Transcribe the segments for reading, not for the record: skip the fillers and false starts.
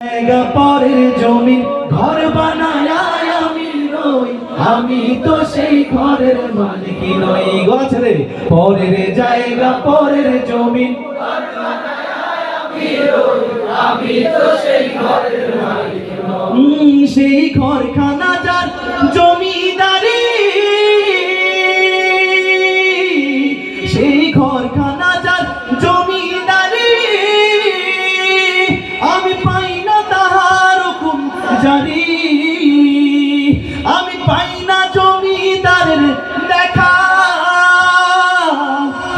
জায়গা পরের জমি ঘর বানায় আমি রই, আমি তো সেই ঘরের মালিক নই। গছরে পরের জায়গা পরের জমি ঘর বানায় আমি রই, আমি তো সেই ঘরের মালিক নই। সেই ঘরখানা যার জমিদারি, সেই ঘরখানা যার জমিদারি, আমি পাই না তাহার হুকুম জারি, আমি পাই না জমিদারের দেখা,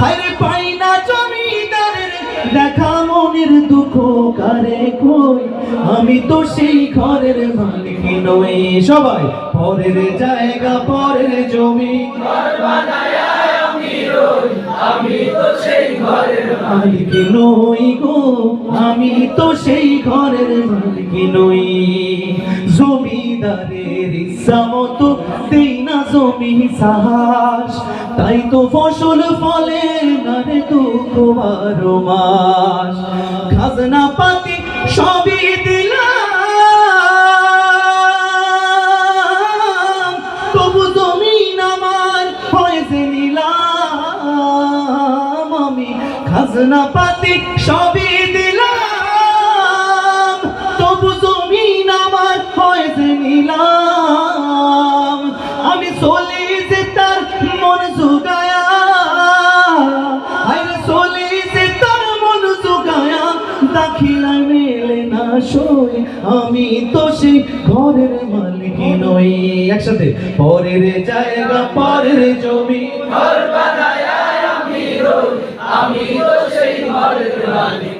হায়রে পাই না জমিদারের দেখা, মনের দুঃখ কারে কই, আমি তো সেই ঘরের মালিক নই। সবাই পরের জায়গা পরের জমি ঘর বানায় আমি রই, আমি তো সেই ঘরের মালিক নই গো, আমি তো সেই ঘরের মালিক নই। জমিদারের ইচ্ছা মতো দেই না জমি চাষ, তাই তো ফসল ফলে না রে দুঃখ বারো মাস। খাজনা পাতি সবই দিলাম, তবু জমিন আমার হয়েছে নিলাম। আমি খাজনা পাতি সবই দিলাম, তবু জমিন আমার হয়েছে নিলাম। আমি চলে যে তার মন জোগায়া, আরে চলে যে তার মন জোগায়া, দাখিলায় মেলে না সই, আমি তো সেই ঘরের মালিক নই। একসাথে পরের জায়গা পরের জমি ঘর বানায় আমি রই, আমি তো সেই ঘরের মালিক